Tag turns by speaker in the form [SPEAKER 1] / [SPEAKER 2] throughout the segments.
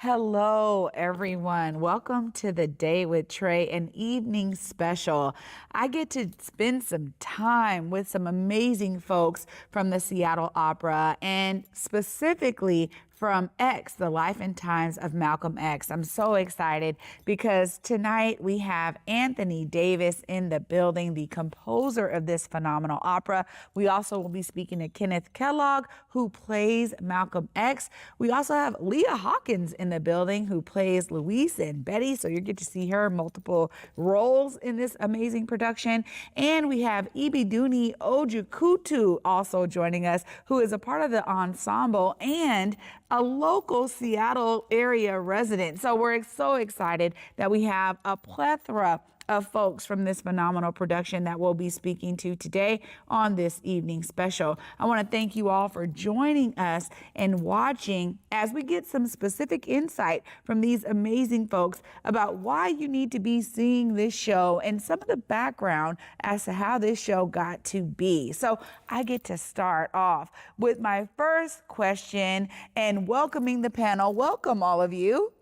[SPEAKER 1] Hello, everyone. Welcome to the Day with Trae, an evening special. I get to spend some time with some amazing folks from the Seattle Opera and specifically from X, The Life and Times of Malcolm X. I'm so excited because tonight we have Anthony Davis in the building, the composer of this phenomenal opera. We also will be speaking to Kenneth Kellogg, who plays Malcolm X. We also have Leah Hawkins in the building, who plays Louise and Betty. So you get to see her multiple roles in this amazing production. And we have Ibidunni Ojikutu also joining us, who is a part of the ensemble and a local Seattle area resident. So we're so excited that we have a plethora of folks from this phenomenal production that we'll be speaking to today on this evening special. I want to thank you all for joining us and watching as we get some specific insight from these amazing folks about why you need to be seeing this show and some of the background as to how this show got to be. So I get to start off with my first question and welcoming the panel. Welcome, all of you.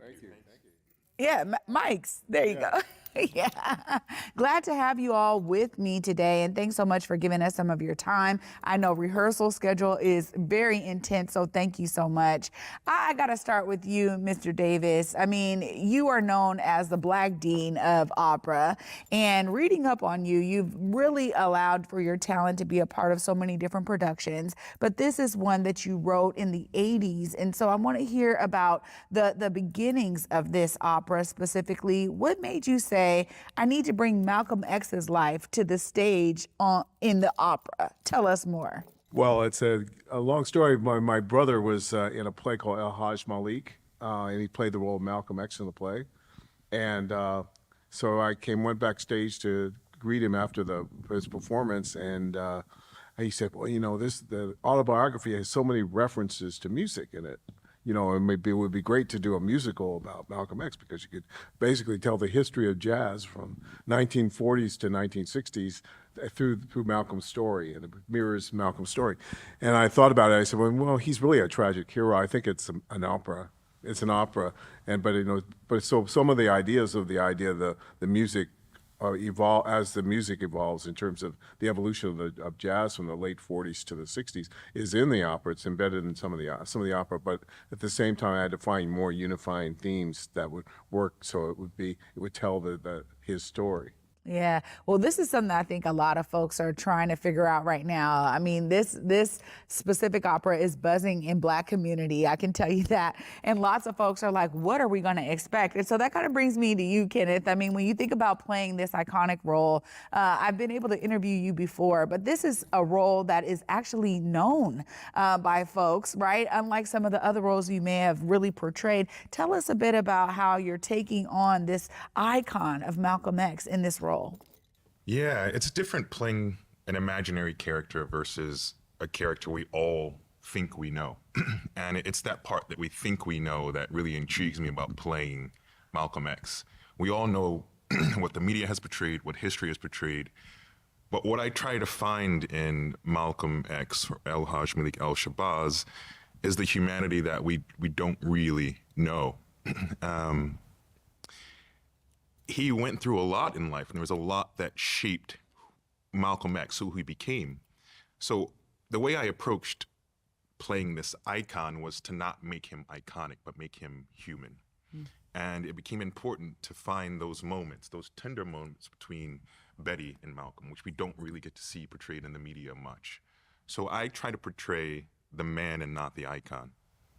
[SPEAKER 2] Thank you.
[SPEAKER 1] Yeah, mics. There you go. Yeah. Glad to have you all with me today. And thanks so much for giving us some of your time. I know rehearsal schedule is very intense, so thank you so much. I got to start with you, Mr. Davis. I mean, you are known as the Black Dean of Opera. And reading up on you, you've really allowed for your talent to be a part of so many different productions. But this is one that you wrote in the 80s. And so I want to hear about the beginnings of this opera specifically. What made you say, I need to bring Malcolm X's life to the stage in the opera? Tell us more.
[SPEAKER 2] Well, it's a long story. My brother was in a play called El Hajj Malik, and he played the role of Malcolm X in the play. And so I went backstage to greet him after his performance, and he said, well, you know, the autobiography has so many references to music in it. You know, and maybe it would be great to do a musical about Malcolm X because you could basically tell the history of jazz from 1940s to 1960s through Malcolm's story, and it mirrors Malcolm's story. And I thought about it. I said, well, he's really a tragic hero. I think it's an opera. It's an opera, but so some of the ideas of the music evolve as the music evolves in terms of the evolution of jazz from the late 40s to the 60s is in the opera. It's embedded in some of the opera, but at the same time, I had to find more unifying themes that would work so it would tell his story.
[SPEAKER 1] Yeah, well, this is something I think a lot of folks are trying to figure out right now. I mean, this specific opera is buzzing in Black community. I can tell you that. And lots of folks are like, what are we going to expect? And so that kind of brings me to you, Kenneth. I mean, when you think about playing this iconic role, I've been able to interview you before, but this is a role that is actually known by folks, right? Unlike some of the other roles you may have really portrayed. Tell us a bit about how you're taking on this icon of Malcolm X in this role.
[SPEAKER 3] Yeah, it's different playing an imaginary character versus a character we all think we know. And it's that part that we think we know that really intrigues me about playing Malcolm X. We all know what the media has portrayed, what history has portrayed, but what I try to find in Malcolm X, or El Hajj Malik El Shabazz, is the humanity that we don't really know. He went through a lot in life, and there was a lot that shaped Malcolm X, who he became. So the way I approached playing this icon was to not make him iconic, but make him human. And it became important to find those moments, those tender moments between Betty and Malcolm, which we don't really get to see portrayed in the media much. So I try to portray the man and not the icon.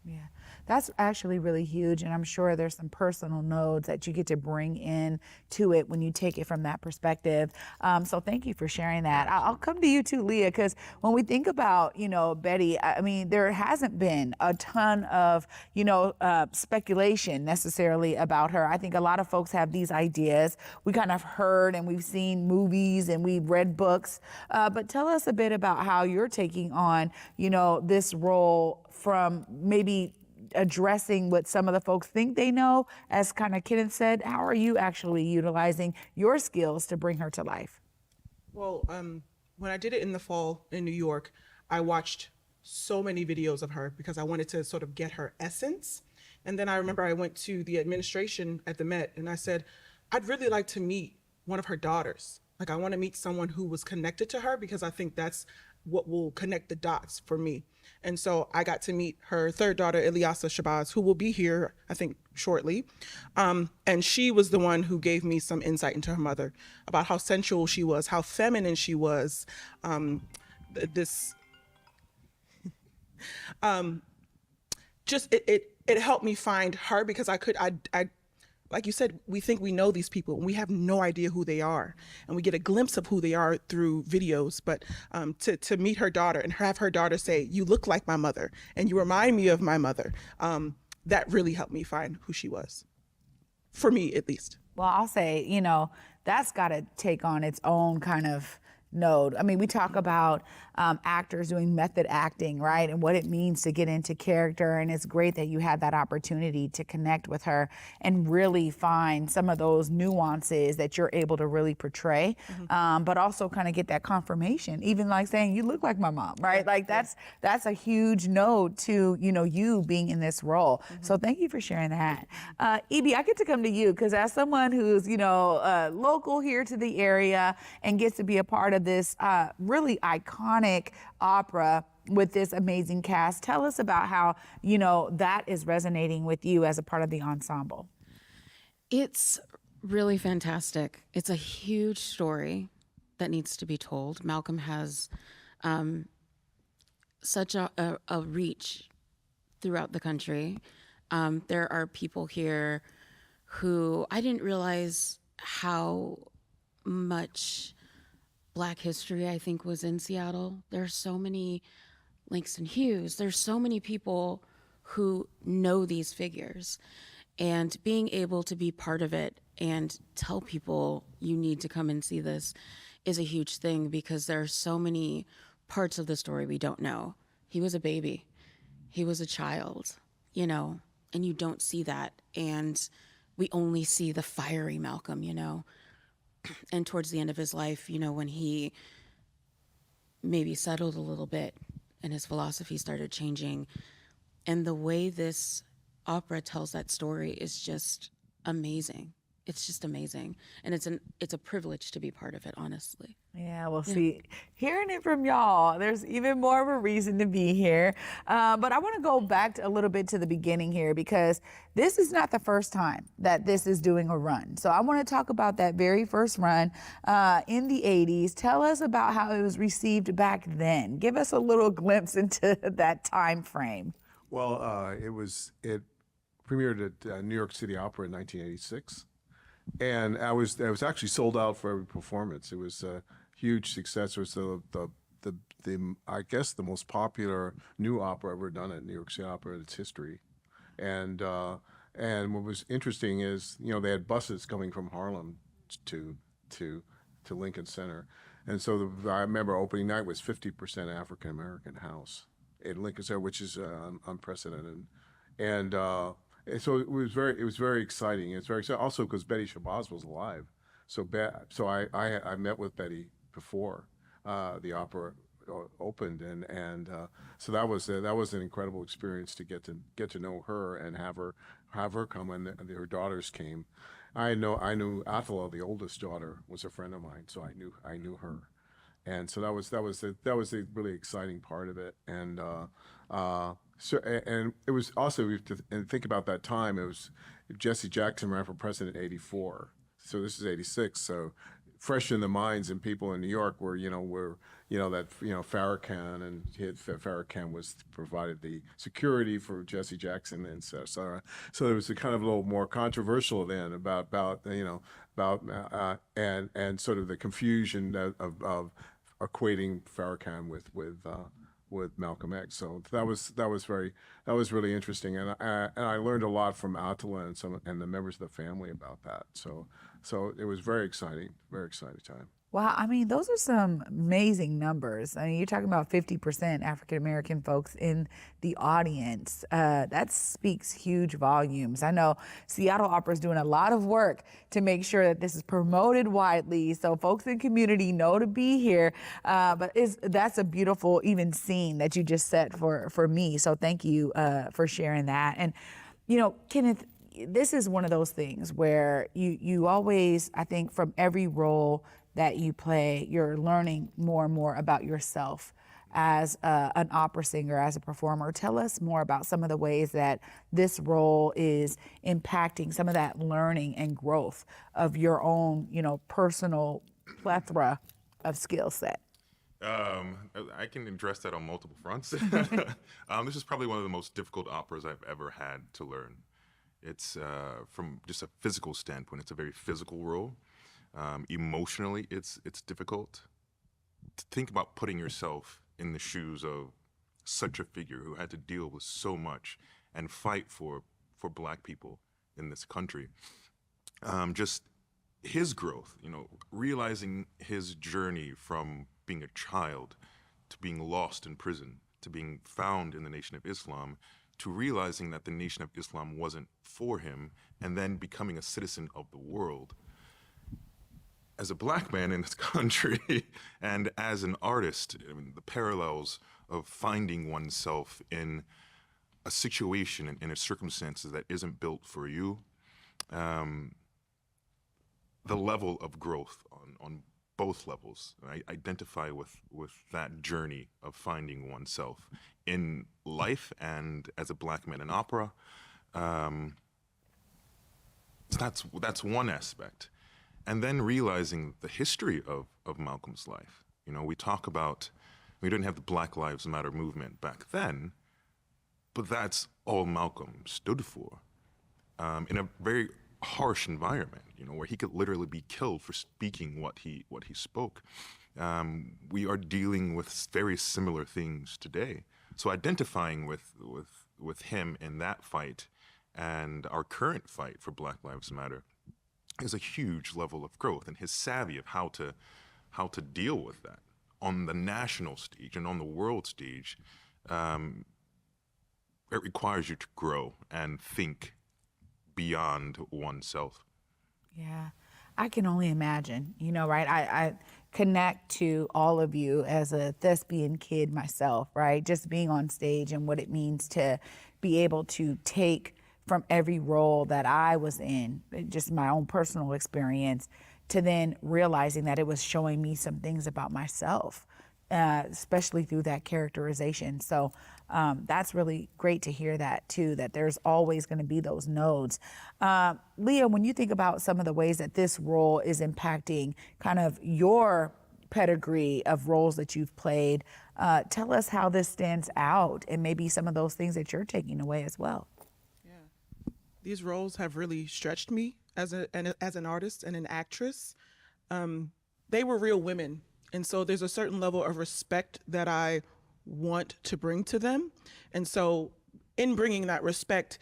[SPEAKER 1] Yeah, that's actually really huge. And I'm sure there's some personal nodes that you get to bring in to it when you take it from that perspective. So thank you for sharing that. I'll come to you too, Leah, because when we think about, Betty, I mean, there hasn't been a ton of, speculation necessarily about her. I think a lot of folks have these ideas. We kind of heard and we've seen movies and we've read books. But tell us a bit about how you're taking on, this role from maybe addressing what some of the folks think they know, as kind of Kenneth said. How are you actually utilizing your skills to bring her to life?
[SPEAKER 4] Well, when I did it in the fall in New York, I watched so many videos of her because I wanted to sort of get her essence. And then I remember I went to the administration at the Met and I said, I'd really like to meet one of her daughters. Like, I want to meet someone who was connected to her because I think that's what will connect the dots for me. And so I got to meet her third daughter, Ilyasa Shabazz, who will be here, I think, shortly. And she was the one who gave me some insight into her mother about how sensual she was, how feminine she was. It helped me find her because I like you said, we think we know these people and we have no idea who they are, and we get a glimpse of who they are through videos. But to meet her daughter and have her daughter say, "You look like my mother and you remind me of my mother," that really helped me find who she was, for me at least.
[SPEAKER 1] Well, I'll say, that's got to take on its own kind of node. I mean, we talk about actors doing method acting, right? And what it means to get into character. And it's great that you had that opportunity to connect with her and really find some of those nuances that you're able to really portray, but also kind of get that confirmation, even like saying, you look like my mom, right? Like that's a huge node to, you being in this role. So thank you for sharing that. Ibi, I get to come to you because as someone who's, local here to the area and gets to be a part of this really iconic opera with this amazing cast. Tell us about how, that is resonating with you as a part of the ensemble.
[SPEAKER 5] It's really fantastic. It's a huge story that needs to be told. Malcolm has such a reach throughout the country. There are people here who I didn't realize how much Black history, I think, was in Seattle. There's so many Langston Hughes. There's so many people who know these figures. And being able to be part of it and tell people you need to come and see this is a huge thing because there are so many parts of the story we don't know. He was a baby. He was a child, and you don't see that. And we only see the fiery Malcolm, And towards the end of his life, when he maybe settled a little bit and his philosophy started changing, and the way this opera tells that story is just amazing. It's just amazing. And it's a privilege to be part of it, honestly.
[SPEAKER 1] Yeah, well, see, hearing it from y'all, there's even more of a reason to be here. But I want to go back a little bit to the beginning here because this is not the first time that this is doing a run. So I want to talk about that very first run in the 80s. Tell us about how it was received back then. Give us a little glimpse into that time frame.
[SPEAKER 2] Well, it premiered at New York City Opera in 1986. And I was actually sold out for every performance. It was a huge success. It was the I guess the most popular new opera ever done at New York City Opera in its history. And what was interesting is they had buses coming from Harlem to Lincoln Center, and so I remember opening night was 50% African American house in Lincoln Center, which is unprecedented, and so it was very exciting. It's very exciting also because Betty Shabazz was alive. So I met with Betty before the opera opened, and so that was an incredible experience to get to know her and have her come, and her daughters came. I knew Attila, the oldest daughter, was a friend of mine, so I knew her, and so that was a really exciting part of it, and. So, and it was also, and think about that time, it was Jesse Jackson ran for president in 84. So this is 86. So fresh in the minds and people in New York were Farrakhan, and Farrakhan was provided the security for Jesse Jackson, and so there was a kind of a little more controversial then about and sort of the confusion of equating Farrakhan with Malcolm X. So that was really interesting, and I learned a lot from Attila and the members of the family about that. So it was very exciting time.
[SPEAKER 1] Wow, I mean, those are some amazing numbers. I mean, you're talking about 50% African American folks in the audience. That speaks huge volumes. I know Seattle Opera is doing a lot of work to make sure that this is promoted widely so folks in the community know to be here. But that's a beautiful even scene that you just set for me. So thank you for sharing that. And Kenneth, this is one of those things where you always, I think, from every role that you play, you're learning more and more about yourself as an opera singer, as a performer. Tell us more about some of the ways that this role is impacting some of that learning and growth of your own, personal plethora of skill set.
[SPEAKER 3] I can address that on multiple fronts. This is probably one of the most difficult operas I've ever had to learn. It's from just a physical standpoint, it's a very physical role. Emotionally, it's difficult. To think about putting yourself in the shoes of such a figure who had to deal with so much and fight for Black people in this country. Just his growth, realizing his journey from being a child to being lost in prison, to being found in the Nation of Islam, to realizing that the Nation of Islam wasn't for him, and then becoming a citizen of the world. As a Black man in this country and as an artist, the parallels of finding oneself in a situation and in a circumstances that isn't built for you, the level of growth on both levels. I identify with that journey of finding oneself in life and as a Black man in opera. That's one aspect. And then realizing the history of Malcolm's life. We talk about, we didn't have the Black Lives Matter movement back then, but that's all Malcolm stood for. In a very harsh environment, where he could literally be killed for speaking what he spoke. We are dealing with very similar things today. So identifying with him in that fight and our current fight for Black Lives Matter is a huge level of growth, and his savvy of how to deal with that on the national stage and on the world stage. It requires you to grow and think beyond oneself.
[SPEAKER 1] Yeah, I can only imagine, right? I connect to all of you as a thespian kid myself, right? Just being on stage and what it means to be able to take from every role that I was in, just my own personal experience, to then realizing that it was showing me some things about myself, especially through that characterization. So that's really great to hear that too, that there's always going to be those nodes. Leah, when you think about some of the ways that this role is impacting kind of your pedigree of roles that you've played, tell us how this stands out and maybe some of those things that you're taking away as well.
[SPEAKER 4] These roles have really stretched me as an artist and an actress. They were real women. And so there's a certain level of respect that I want to bring to them. And so in bringing that respect,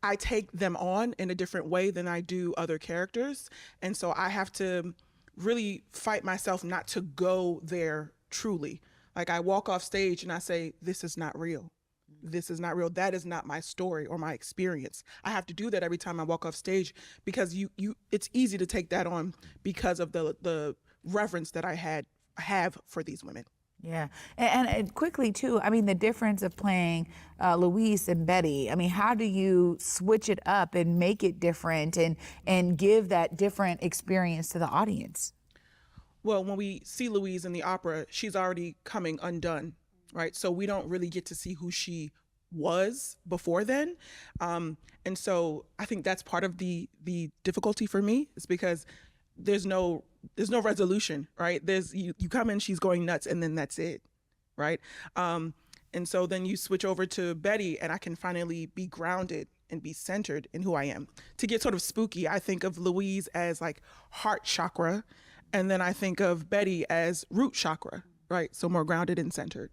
[SPEAKER 4] I take them on in a different way than I do other characters. And so I have to really fight myself not to go there truly. Like I walk off stage and I say, this is not real. This is not real. That is not my story or my experience. I have to do that every time I walk off stage because it's easy to take that on because of the reverence that I have for these women.
[SPEAKER 1] Yeah, and quickly too, the difference of playing Louise and Betty, how do you switch it up and make it different and give that different experience to the audience?
[SPEAKER 4] Well, when we see Louise in the opera, she's already coming undone, right? So we don't really get to see who she was before then. And so I think that's part of the difficulty for me is because there's no resolution, right? You come in, she's going nuts, and then that's it, right? And so then you switch over to Betty, and I can finally be grounded and be centered in who I am. To get sort of spooky, I think of Louise as like heart chakra, and then I think of Betty as root chakra, right? So more grounded and centered.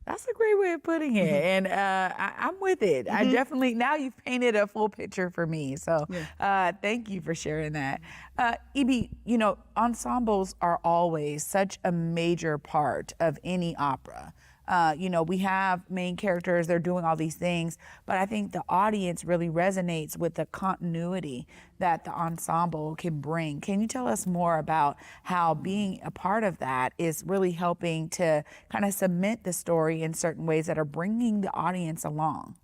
[SPEAKER 1] That's a great way of putting it. And I'm with it. I definitely, now you've painted a full picture for me. So thank you for sharing that. Ibi, ensembles are always such a major part of any opera. We have main characters, they're doing all these things, but I think the audience really resonates with the continuity that the ensemble can bring. Can you tell us more about how being a part of that is really helping to kind of cement the story in certain ways that are bringing the audience along?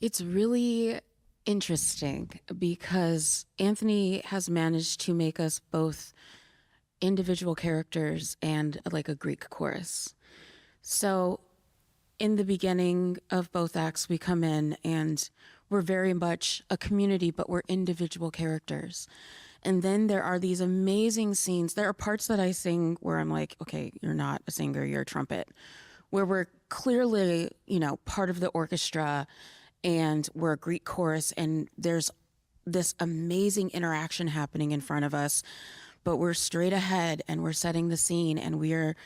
[SPEAKER 5] It's really interesting because Anthony has managed to make us both individual characters and like a Greek chorus. So in the beginning of both acts, we come in and we're very much a community, but we're individual characters. And then there are these amazing scenes. There are parts that I sing where I'm like, okay, you're not a singer, you're a trumpet, where we're clearly, part of the orchestra and we're a Greek chorus and there's this amazing interaction happening in front of us, but we're straight ahead and we're setting the scene and we're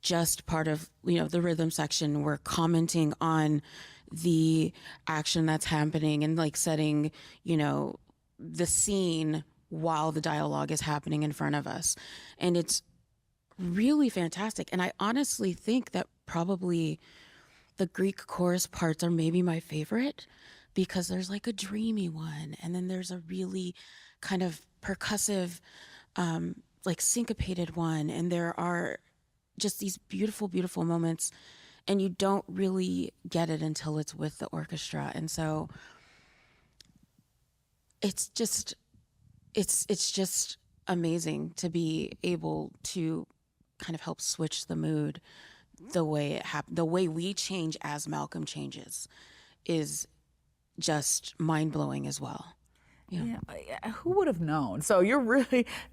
[SPEAKER 5] just part of, the rhythm section. We're commenting on the action that's happening and like setting, the scene while the dialogue is happening in front of us. And it's really fantastic. And I honestly think that probably the Greek chorus parts are maybe my favorite because there's like a dreamy one. And then there's a really kind of percussive, like syncopated one. And there are just these beautiful, beautiful moments. And you don't really get it until it's with the orchestra. And so it's just amazing to be able to kind of help switch the mood the way it happened. The way we change as Malcolm changes is just mind-blowing as well.
[SPEAKER 1] Yeah, who would have known? So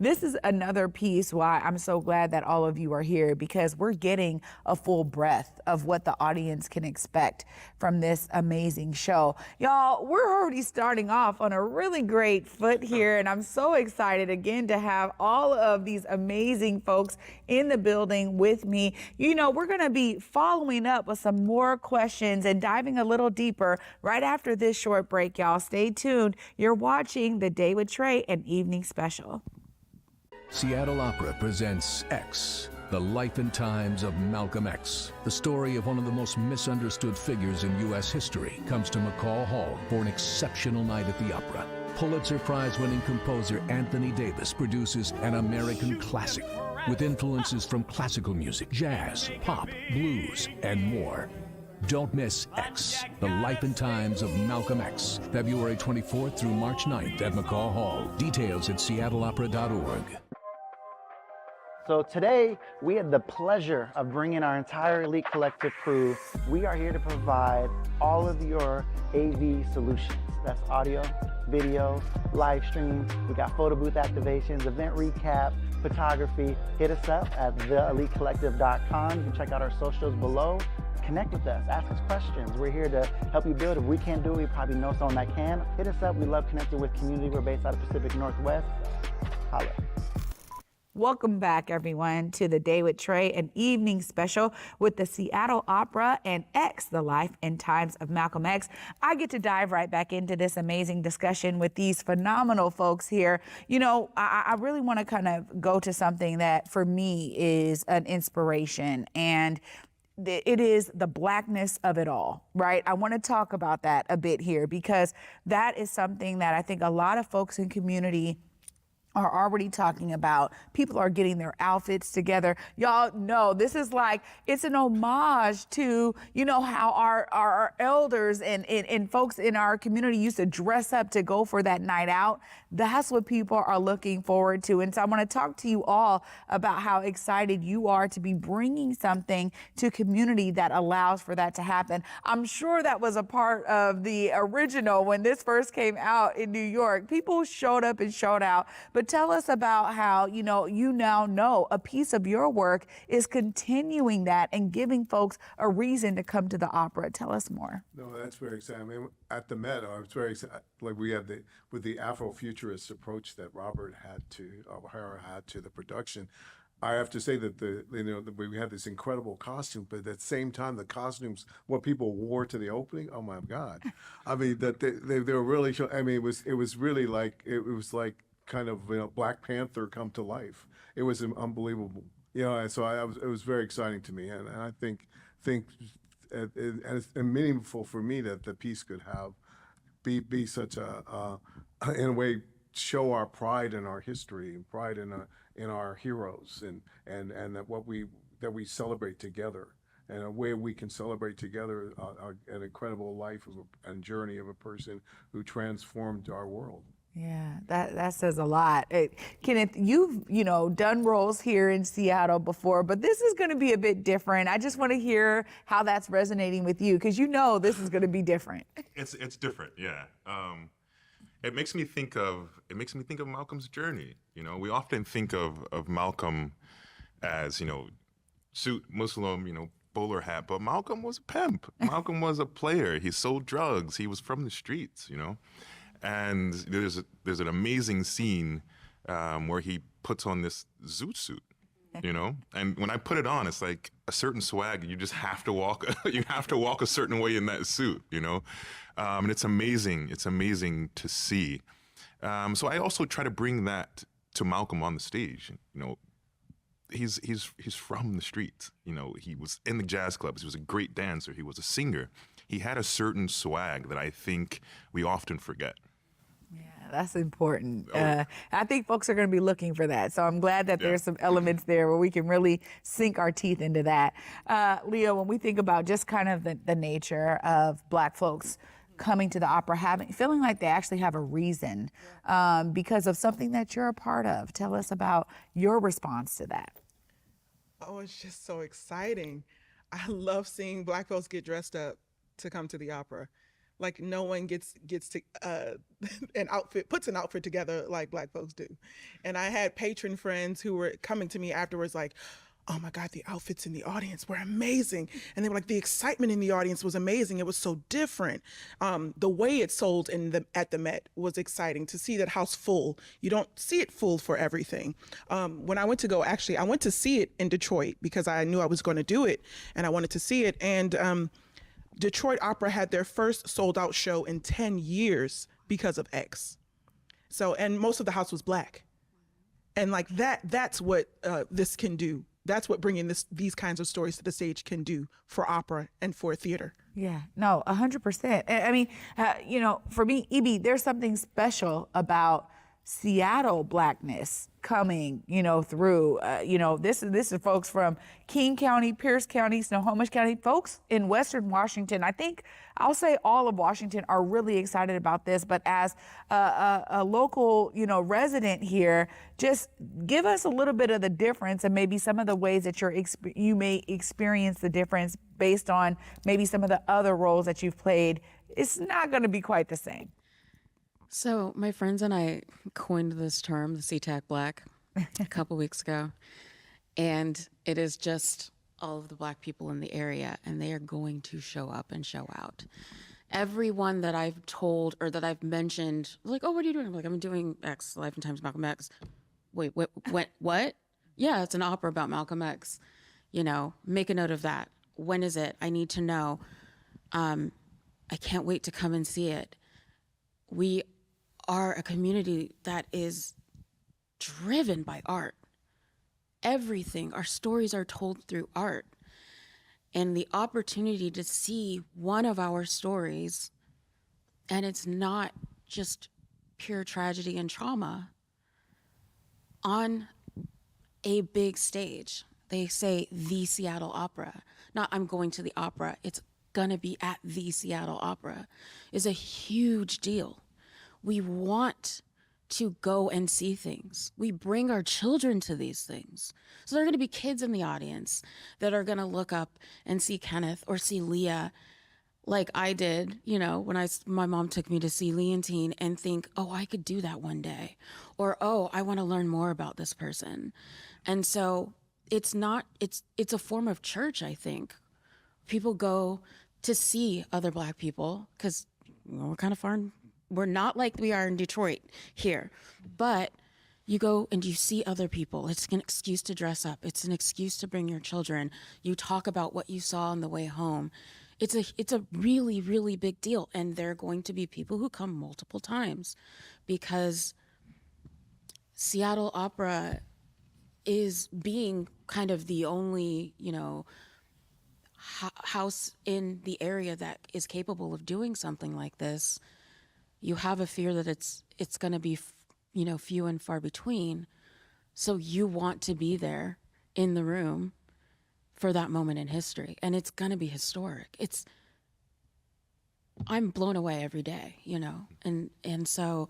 [SPEAKER 1] this is another piece why I'm so glad that all of you are here, because we're getting a full breadth of what the audience can expect from this amazing show. Y'all, we're already starting off on a really great foot here, and I'm so excited again to have all of these amazing folks in the building with me. We're going to be following up with some more questions and diving a little deeper right after this short break, y'all. Stay tuned. You're watching The Day with Trae, an evening special.
[SPEAKER 6] Seattle Opera presents X, the life and times of Malcolm X. The story of one of the most misunderstood figures in U.S. history comes to McCall Hall for an exceptional night at the opera. Pulitzer Prize-winning composer Anthony Davis produces an American classic with influences from classical music, jazz, pop, blues, and more. Don't miss X, the life and times of Malcolm X, February 24th through March 9th at McCall Hall. Details at seattleopera.org.
[SPEAKER 7] So today, we had the pleasure of bringing our entire Elite Collective crew. We are here to provide all of your AV solutions. That's audio, video, live streams. We got photo booth activations, event recap, photography. Hit us up at theelitecollective.com. You can check out our socials below. Connect with us, ask us questions. We're here to help you build. If we can't do it, we probably know someone that can. Hit us up. We love connecting with community. We're based out of Pacific Northwest. Holla.
[SPEAKER 1] Welcome back, everyone, to The Day with Trae, an evening special with the Seattle Opera and X, the life and times of Malcolm X. I get to dive right back into this amazing discussion with these phenomenal folks here. I really want to kind of go to something that for me is an inspiration, and it is the Blackness of it all, right? I want to talk about that a bit here because that is something that I think a lot of folks in community are already talking about. People are getting their outfits together. Y'all know this is like, it's an homage to, how our elders and folks in our community used to dress up to go for that night out. That's what people are looking forward to. And so I want to talk to you all about how excited you are to be bringing something to community that allows for that to happen. I'm sure that was a part of the original when this first came out in New York. People showed up and showed out, but tell us about how, you now know a piece of your work is continuing that and giving folks a reason to come to the opera. Tell us more.
[SPEAKER 2] No, that's very exciting. I mean, at the Met, I was very excited. Like we had with the Afrofuturist approach that Robert O'Hara had to the production. I have to say that we had this incredible costume, but at the same time, the costumes, what people wore to the opening, oh my God! I mean, that they were really showing. I mean, it was really like it was like kind of Black Panther come to life. It was unbelievable, and so it was very exciting to me, and I think it's meaningful for me that the piece could be such in a way show our pride in our history and pride in our heroes and that we celebrate together. and a way we can celebrate together an incredible life and journey of a person who transformed our world.
[SPEAKER 1] Yeah, that says a lot. Kenneth, you've done roles here in Seattle before, but this is going to be a bit different. I just want to hear how that's resonating with you, because this is going to be different.
[SPEAKER 3] It's different, yeah. It makes me think of Malcolm's journey. We often think of Malcolm as suit, Muslim, bowler hat, but Malcolm was a pimp. Malcolm was a player. He sold drugs. He was from the streets. And there's an amazing scene where he puts on this zoot suit, and when I put it on, it's like a certain swag. You just have to walk. You have to walk a certain way in that suit, and it's amazing. It's amazing to see. So I also try to bring that to Malcolm on the stage. He's from the streets. He was in the jazz clubs. He was a great dancer. He was a singer. He had a certain swag that I think we often forget.
[SPEAKER 1] Yeah, that's important. I think folks are going to be looking for that. So I'm glad that there's some elements there where we can really sink our teeth into that. Leah, when we think about just kind of the nature of Black folks coming to the opera, feeling like they actually have a reason because of something that you're a part of. Tell us about your response to that.
[SPEAKER 4] Oh, it's just so exciting. I love seeing Black folks get dressed up to come to the opera. Like no one gets to puts an outfit together like Black folks do. And I had patron friends who were coming to me afterwards like, oh my God, the outfits in the audience were amazing. And they were like, the excitement in the audience was amazing. It was so different. The way it sold at the Met was exciting. To see that house full, you don't see it full for everything. When I went to I went to see it in Detroit because I knew I was going to do it and I wanted to see it. And Detroit Opera had their first sold out show in 10 years because of X. And most of the house was Black. And like that's what this can do. That's what bringing these kinds of stories to the stage can do for opera and for theater.
[SPEAKER 1] Yeah, no, 100%. I mean, for me, Ibi, there's something special about Seattle Blackness coming, through. This is folks from King County, Pierce County, Snohomish County, folks in Western Washington. I think I'll say all of Washington are really excited about this. But as a local, resident here, just give us a little bit of the difference and maybe some of the ways that you may experience the difference based on maybe some of the other roles that you've played. It's not going to be quite the same.
[SPEAKER 5] So my friends and I coined this term, the SeaTac Black, a couple weeks ago. And it is just all of the Black people in the area, and they are going to show up and show out. Everyone that I've told or that I've mentioned, like, oh, what are you doing? I'm like, I'm doing X, Life and Times Malcolm X. Wait, what? Yeah, it's an opera about Malcolm X. Make a note of that. When is it? I need to know. I can't wait to come and see it. We are a community that is driven by art. Everything, our stories are told through art. And the opportunity to see one of our stories, and it's not just pure tragedy and trauma, on a big stage. They say the Seattle Opera. Not I'm going to the opera, it's gonna be at the Seattle Opera, is a huge deal. We want to go and see things. We bring our children to these things. So there are gonna be kids in the audience that are gonna look up and see Kenneth or see Leah like I did, when my mom took me to see Leontine and think, oh, I could do that one day. Or, oh, I wanna learn more about this person. And so it's a form of church, I think. People go to see other Black people because we're kind of far. We're not like we are in Detroit here, but you go and you see other people. It's an excuse to dress up. It's an excuse to bring your children. You talk about what you saw on the way home. It's a really, really big deal. And there are going to be people who come multiple times because Seattle Opera is being kind of the only, house in the area that is capable of doing something like this. You have a fear that it's going to be, few and far between. So you want to be there in the room for that moment in history, and it's gonna be historic. I'm blown away every day, and so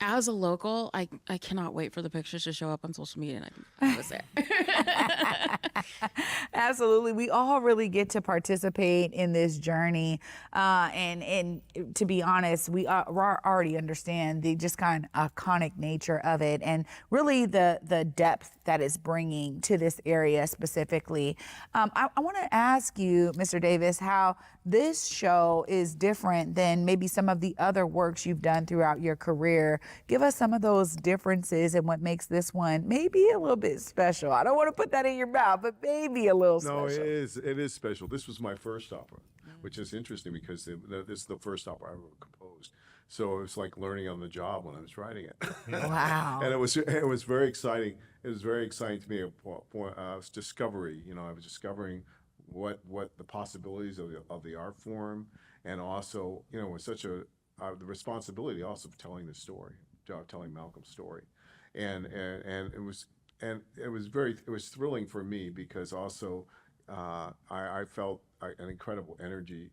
[SPEAKER 5] as a local, I cannot wait for the pictures to show up on social media, and I was there.
[SPEAKER 1] Absolutely. We all really get to participate in this journey. And to be honest, we already understand the just kind of iconic nature of it and really the depth that it's bringing to this area specifically. I want to ask you, Mr. Davis, how this show is different than maybe some of the other works you've done throughout your career. Give us some of those differences and what makes this one maybe a little bit special. I don't want to put that in your mouth, but maybe a little special.
[SPEAKER 2] No, it is special. This was my first opera, which is interesting because this is the first opera I ever composed. So it was like learning on the job when I was writing it.
[SPEAKER 1] Wow.
[SPEAKER 2] And it was very exciting. It was very exciting to me. It was discovery. I was discovering what the possibilities of the art form, and also with such the responsibility also of telling the story, telling Malcolm's story, and it was thrilling for me because also I felt an incredible energy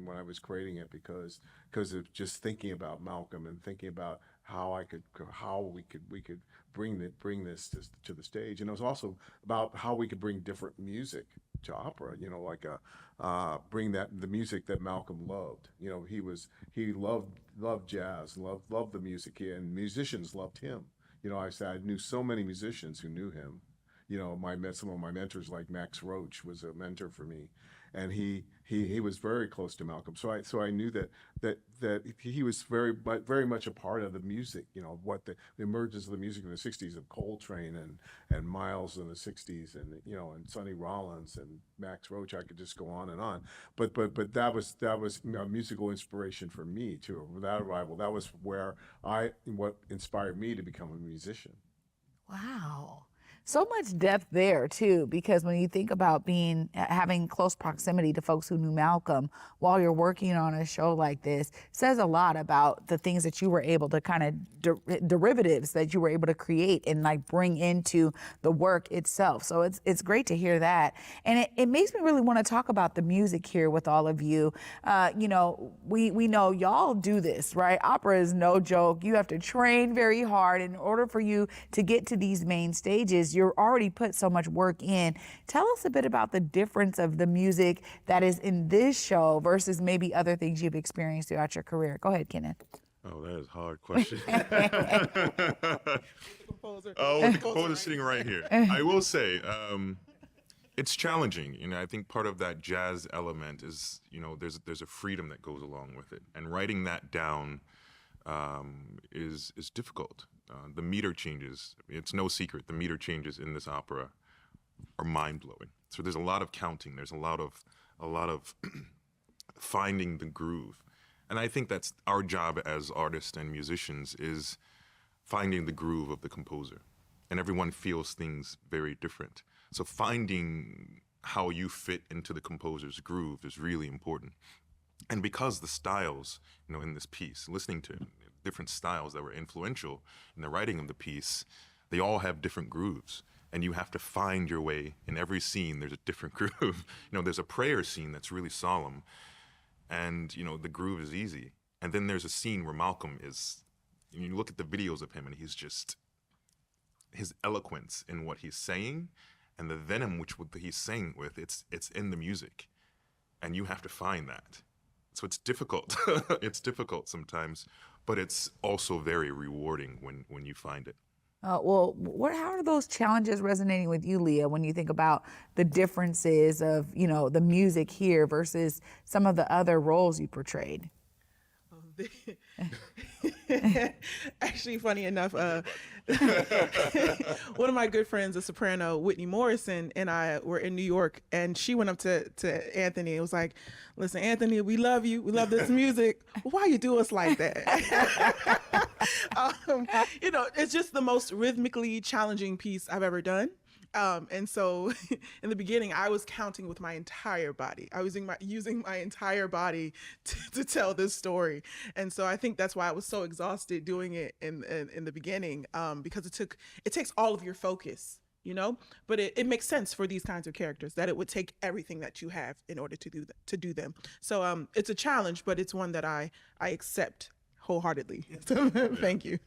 [SPEAKER 2] when I was creating it because of just thinking about Malcolm and thinking about how we could bring this to the stage, and it was also about how we could bring different music to opera, bring the music that Malcolm loved. He loved jazz, loved the music, and musicians loved him. I knew so many musicians who knew him. Some of my mentors, like Max Roach was a mentor for me, and he was very close to Malcolm. So I knew that he was very much a part of the music. What the emergence of the music in the '60s of Coltrane and Miles in the '60s, and Sonny Rollins and Max Roach. I could just go on and on. But that was a musical inspiration for me too. That arrival, that was what inspired me to become a musician.
[SPEAKER 1] Wow. So much depth there too, because when you think about having close proximity to folks who knew Malcolm while you're working on a show like this, says a lot about the things that you were able to kind of derivatives that you were able to create and like bring into the work itself. So it's great to hear that. And it makes me really want to talk about the music here with all of you. We know y'all do this, right? Opera is no joke. You have to train very hard in order for you to get to these main stages. You're already put so much work in. Tell us a bit about the difference of the music that is in this show versus maybe other things you've experienced throughout your career. Go ahead, Kenneth.
[SPEAKER 3] Oh, that is a hard question. The composer sitting right here. I will say, it's challenging. I think part of that jazz element is, there's a freedom that goes along with it, and writing that down is difficult. The meter changes. It's no secret. The meter changes in this opera are mind-blowing. So there's a lot of counting. There's a lot of finding the groove. And I think that's our job as artists and musicians, is finding the groove of the composer. And everyone feels things very different. So finding how you fit into the composer's groove is really important. And because the styles, in this piece, listening to different styles that were influential in the writing of the piece, they all have different grooves. And you have to find your way. In every scene, there's a different groove. There's a prayer scene that's really solemn, and the groove is easy. And then there's a scene where Malcolm is, you look at the videos of him, and he's just, his eloquence in what he's saying and the venom which he's saying with, it's in the music, and you have to find that. So it's difficult. It's difficult sometimes, but it's also very rewarding when you find it.
[SPEAKER 1] How are those challenges resonating with you, Leah, when you think about the differences of, the music here versus some of the other roles you portrayed?
[SPEAKER 4] Actually, funny enough, one of my good friends, a soprano, Whitney Morrison, and I were in New York, and she went up to Anthony and was like, "Listen, Anthony, we love you. We love this music. Why you do us like that?" It's just the most rhythmically challenging piece I've ever done. And so in the beginning, I was counting with my entire body. I was using my entire body to tell this story. And so I think that's why I was so exhausted doing it in the beginning, because it takes all of your focus. you know. But it makes sense for these kinds of characters that it would take everything that you have in order to do them. So it's a challenge, but it's one that I accept wholeheartedly. So, thank you.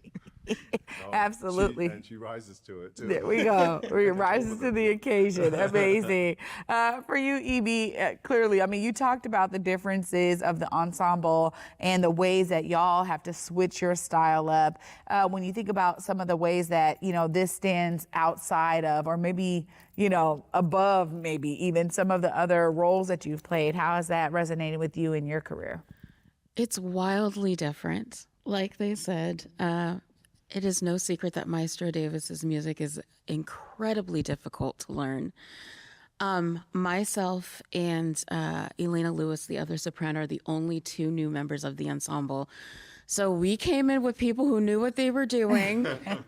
[SPEAKER 1] Absolutely.
[SPEAKER 2] And she rises to it too.
[SPEAKER 1] There we go. We rises to the occasion. Amazing. For you, EB, clearly, I mean, you talked about the differences of the ensemble and the ways that y'all have to switch your style up. When you think about some of the ways that, you know, this stands outside of, or maybe, you know, above maybe even some of the other roles that you've played, how has that resonated with you in your career?
[SPEAKER 5] It's wildly different. Like they said, it is no secret that Maestro Davis's music is incredibly difficult to learn. Myself and Elena Lewis, the other soprano, are the only two new members of the ensemble. So we came in with people who knew what they were doing,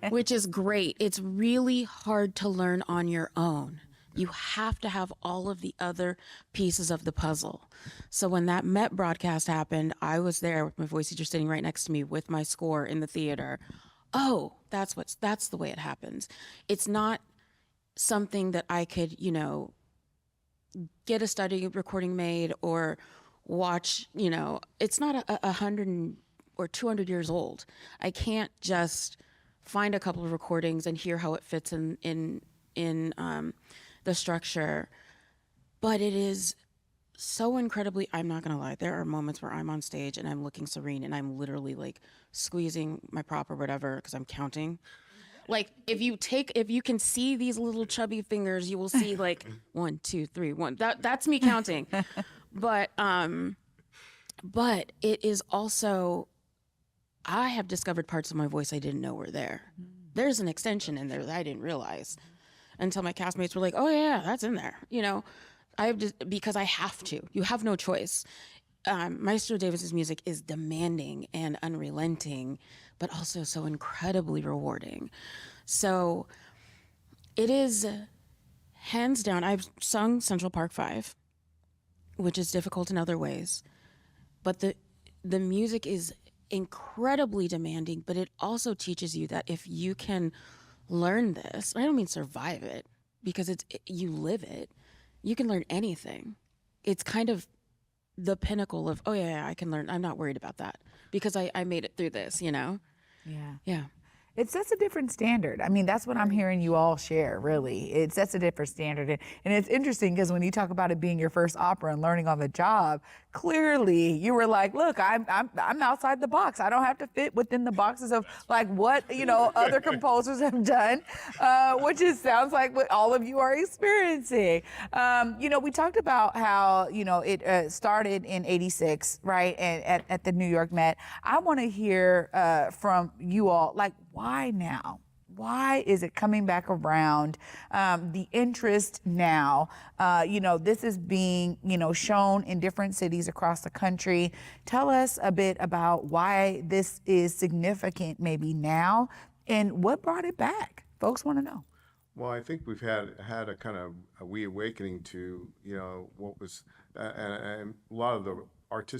[SPEAKER 5] which is great. It's really hard to learn on your own. You have to have all of the other pieces of the puzzle. So when that Met broadcast happened, I was there with my voice teacher sitting right next to me with my score in the theater. Oh, that's the way it happens. It's not something that I could, you know, get a study recording made or watch, you know, it's not 100 or 200 years old. I can't just find a couple of recordings and hear how it fits in the structure. But it is so incredibly, I'm not gonna lie, there are moments where I'm on stage and I'm looking serene and I'm literally like squeezing my prop or whatever because I'm counting. Like if you can see these little chubby fingers, you will see like 1, 2, 3, 1. That's me counting. But it is also, I have discovered parts of my voice I didn't know were there. There's an extension in there that I didn't realize until my castmates were like, oh yeah, that's in there, you know. Because I have to. You have no choice. Maestro Davis's music is demanding and unrelenting, but also so incredibly rewarding. So it is hands down. I've sung Central Park 5, which is difficult in other ways, but the music is incredibly demanding, but it also teaches you that if you can learn this, I don't mean survive it, because you live it, you can learn anything. It's kind of the pinnacle of, oh yeah, I can learn. I'm not worried about that because I made it through this, you know?
[SPEAKER 1] Yeah.
[SPEAKER 5] Yeah.
[SPEAKER 1] It sets a different standard. I mean, that's what I'm hearing you all share, really. It sets a different standard. And it's interesting because when you talk about it being your first opera and learning on the job, clearly you were like, look, I'm outside the box. I don't have to fit within the boxes of like what, you know, other composers have done, which sounds like what all of you are experiencing. You know, we talked about how, you know, it started in '86, right, and at the New York Met. I want to hear from you all, like, why now? Why is it coming back around? The interest now, you know, this is being, you know, shown in different cities across the country. Tell us a bit about why this is significant maybe now and what brought it back. Folks want to know.
[SPEAKER 2] Well, I think we've had a kind of a reawakening to, you know, what was, and a lot of the arts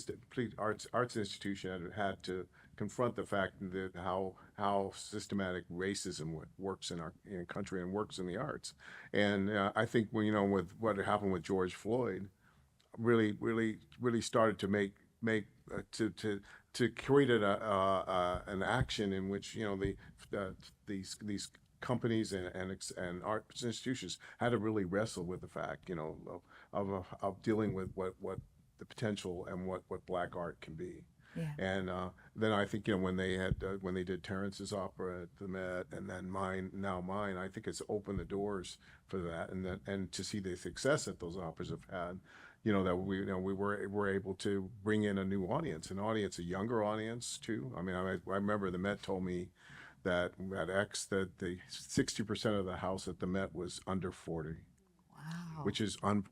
[SPEAKER 2] institution had to confront the fact that how systematic racism works in our country and works in the arts. And I think, you know, with what happened with George Floyd, really started to make to create an action in which, you know, these companies and arts institutions had to really wrestle with the fact, you know, of dealing with what the potential and what Black art can be. Yeah. And then I think, you know, when they did Terrence's opera at the Met and then mine, I think it's opened the doors for that, and to see the success that those operas have had, you know, that we were able to bring in a new audience, a younger audience too. I mean, I remember the Met told me that at X that the 60% of the house at the Met was under 40. Wow. Which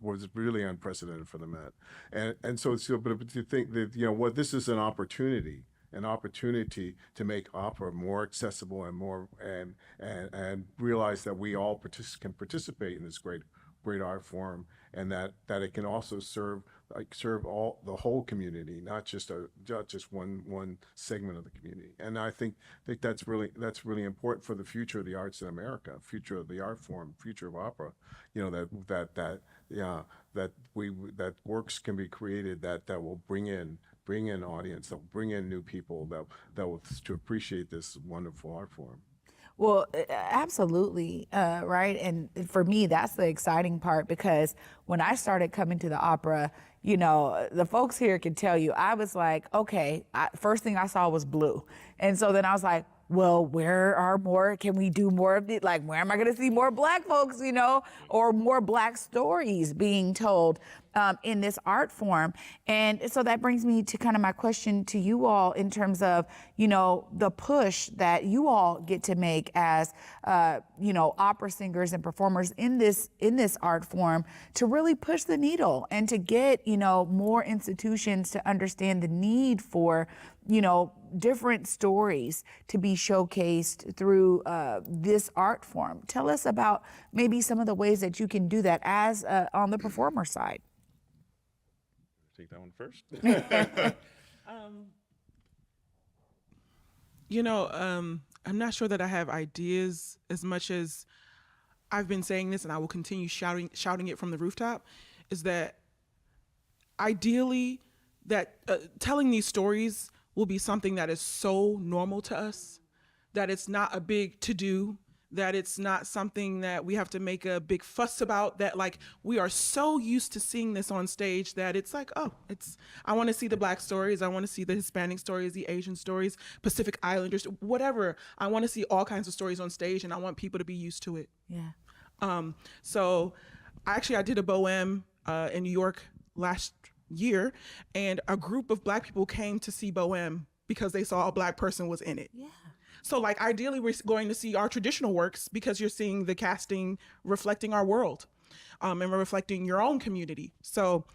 [SPEAKER 2] was really unprecedented for the Met, and so but to think that, you know, what this is an opportunity to make opera more accessible and more and realize that we all can participate in this great art form, and that it can also serve like serve the whole community, not just one segment of the community. And I think that's really important for the future of the arts in America, future of the art form, future of opera. You know, that works can be created that will bring in audience, that will bring in new people that will to appreciate this wonderful art form.
[SPEAKER 1] Well, absolutely, right? And for me, that's the exciting part, because when I started coming to the opera, you know, the folks here can tell you, I was like, okay, first thing I saw was blue. And so then I was like, well, can we do more of it? Like, where am I going to see more Black folks, you know, or more Black stories being told in this art form? And so that brings me to kind of my question to you all in terms of, you know, the push that you all get to make as, you know, opera singers and performers in this art form to really push the needle and to get, you know, more institutions to understand the need for, you know, different stories to be showcased through this art form. Tell us about maybe some of the ways that you can do that as on the performer side.
[SPEAKER 3] Take that one first.
[SPEAKER 4] You know, I'm not sure that I have ideas as much as I've been saying this, and I will continue shouting it from the rooftop, is that ideally that telling these stories will be something that is so normal to us, that it's not a big to-do, that it's not something that we have to make a big fuss about, that like we are so used to seeing this on stage that it's like, oh, I want to see the Black stories, I want to see the Hispanic stories, the Asian stories, Pacific Islanders, whatever. I want to see all kinds of stories on stage, and I want people to be used to it.
[SPEAKER 1] Yeah.
[SPEAKER 4] So I did a Bohème in New York last year, and a group of Black people came to see Bohème because they saw a Black person was in it.
[SPEAKER 1] Yeah.
[SPEAKER 4] So like ideally we're going to see our traditional works because you're seeing the casting reflecting our world, and reflecting your own community. So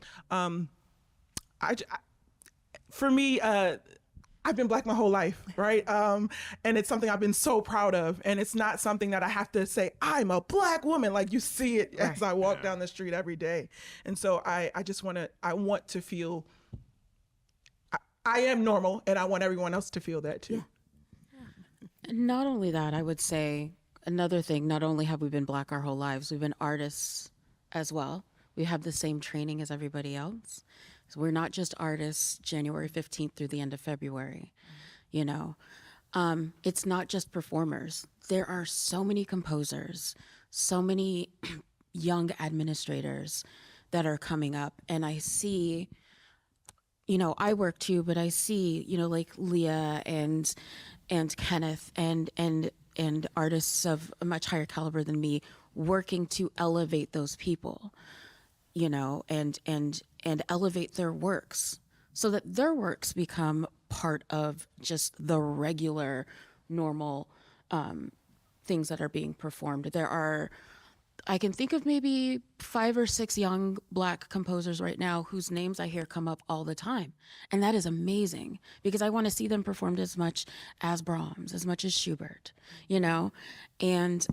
[SPEAKER 4] for me, I've been Black my whole life, right? And it's something I've been so proud of. And it's not something that I have to say, I'm a Black woman. Like you see it as I walk down the street every day. And so I want to feel I am normal, and I want everyone else to feel that too.
[SPEAKER 1] Yeah.
[SPEAKER 5] And not only that, I would say another thing, not only have we been Black our whole lives, we've been artists as well. We have the same training as everybody else. So we're not just artists January 15th through the end of February, you know. It's not just performers. There are so many composers, so many young administrators that are coming up. And I see, you know, I work too, but I see, you know, like Leah and Kenneth and artists of a much higher caliber than me working to elevate those people, you know, and elevate their works so that their works become part of just the regular, normal things that are being performed. I can think of maybe 5 or 6 young Black composers right now whose names I hear come up all the time. And that is amazing because I want to see them performed as much as Brahms, as much as Schubert, you know? And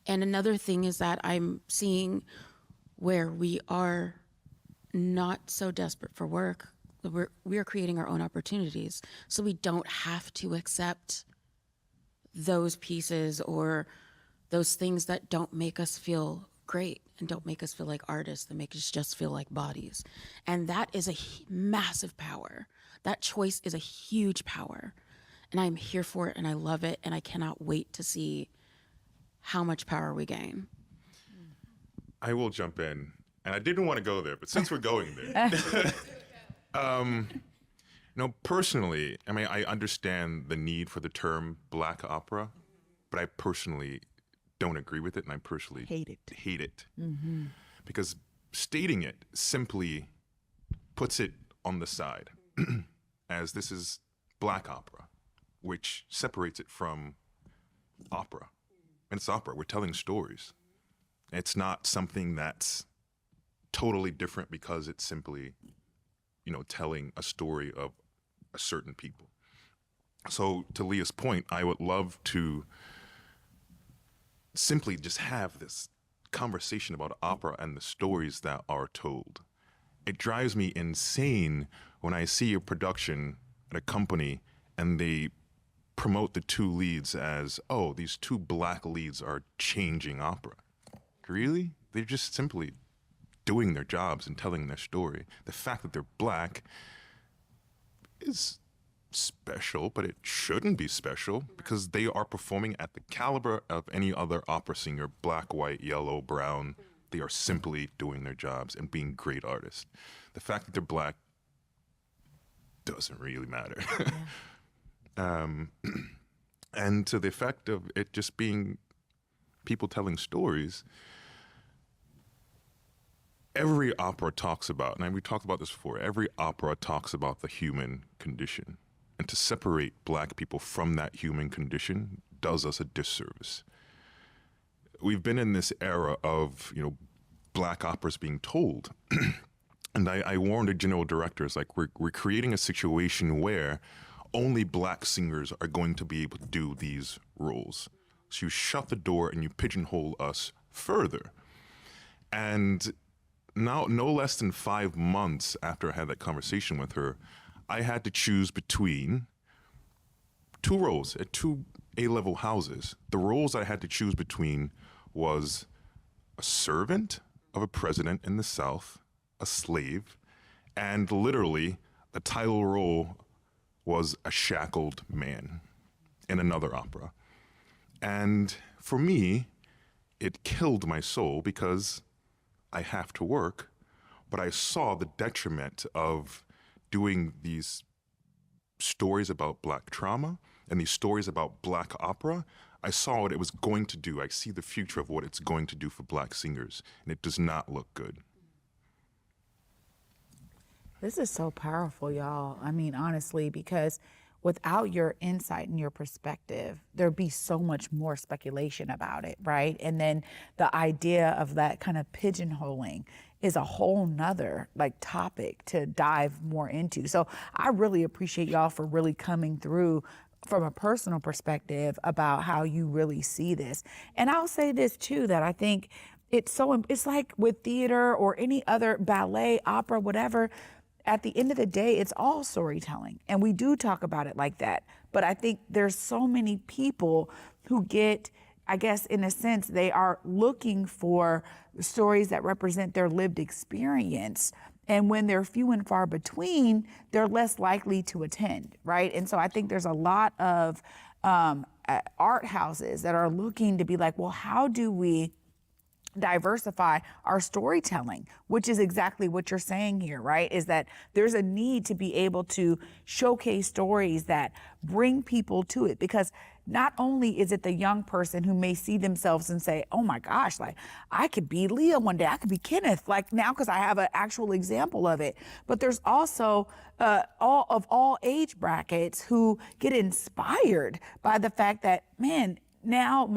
[SPEAKER 5] another thing is that I'm seeing where we are not so desperate for work. We are creating our own opportunities. So we don't have to accept those pieces or those things that don't make us feel great and don't make us feel like artists, that make us just feel like bodies. And that is a massive power. That choice is a huge power. And I'm here for it and I love it and I cannot wait to see how much power we gain.
[SPEAKER 3] I will jump in. And I didn't want to go there, but since we're going there. No, personally, I mean, I understand the need for the term Black opera, but I personally don't agree with it, and I personally hate it. Mm-hmm. Because stating it simply puts it on the side, as this is Black opera, which separates it from opera. And it's opera, we're telling stories. It's not something that's totally different because it's simply, you know, telling a story of a certain people. So to Leah's point, I would love to simply just have this conversation about opera and the stories that are told. it drives me insane when I see a production at a company and they promote the two leads as, oh, these two black leads are changing opera. Really? They're just simply doing their jobs and telling their story. The fact that they're black is special, but it shouldn't be special because they are performing at the caliber of any other opera singer, black, white, yellow, brown. They are simply doing their jobs and being great artists. The fact that they're black doesn't really matter. And to the effect of it just being people telling stories, every opera talks about, and we talked about this before, every opera talks about the human condition. And to separate black people from that human condition does us a disservice. We've been in this era of, black operas being told. And I warned the general directors, like, we're creating a situation where only black singers are going to be able to do these roles. So you shut the door and you pigeonhole us further. And now, no less than 5 months after I had that conversation with her, I had to choose between two roles at two A-level houses. The roles I had to choose between was a servant of a president in the South, a slave, and literally the title role was a shackled man in another opera. And for me, it killed my soul because I have to work, but I saw the detriment of doing these stories about black trauma and these stories about black opera. I saw what it was going to do. I see the future of what it's going to do for black singers, and it does not look good.
[SPEAKER 1] This is so powerful, y'all. I mean, honestly, because without your insight and your perspective, there'd be so much more speculation about it, right? And then the idea of that kind of pigeonholing is a whole nother topic to dive more into. So I really appreciate y'all for really coming through from a personal perspective about how you really see this. And I'll say this too, that I think it's like with theater or any other ballet, opera, whatever, at the end of the day, it's all storytelling. And we do talk about it like that. But I think there's so many people who get, I guess, in a sense, they are looking for stories that represent their lived experience. And when they're few and far between, they're less likely to attend, right? And so I think there's a lot of art houses that are looking to be like, well, how do we diversify our storytelling, which is exactly what you're saying here, right? Is that there's a need to be able to showcase stories that bring people to it, because not only is it the young person who may see themselves and say, oh my gosh, I could be Leah one day, I could be Kenneth, now because I have an actual example of it, but there's also all age brackets who get inspired by the fact that, man, now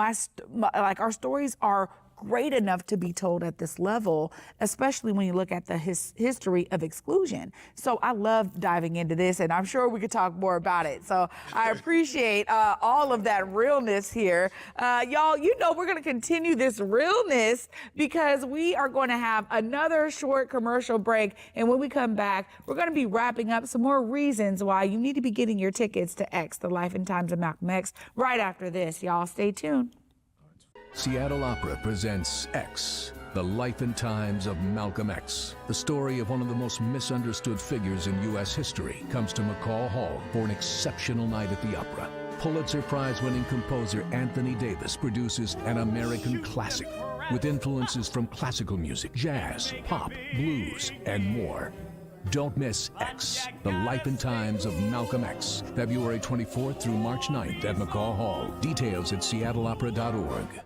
[SPEAKER 1] our stories are great enough to be told at this level, especially when you look at the history of exclusion. So I love diving into this, and I'm sure we could talk more about it. So I appreciate all of that realness here. Y'all, we're going to continue this realness because we are going to have another short commercial break. And when we come back, we're going to be wrapping up some more reasons why you need to be getting your tickets to X, The Life and Times of Malcolm X, right after this. Y'all stay tuned.
[SPEAKER 6] Seattle Opera presents X, The Life and Times of Malcolm X. The story of one of the most misunderstood figures in U.S. history comes to McCall Hall for an exceptional night at the opera. Pulitzer Prize-winning composer Anthony Davis produces an American classic with influences from classical music, jazz, pop, blues, and more. Don't miss X, The Life and Times of Malcolm X, February 24th through March 9th at McCall Hall. Details at seattleopera.org.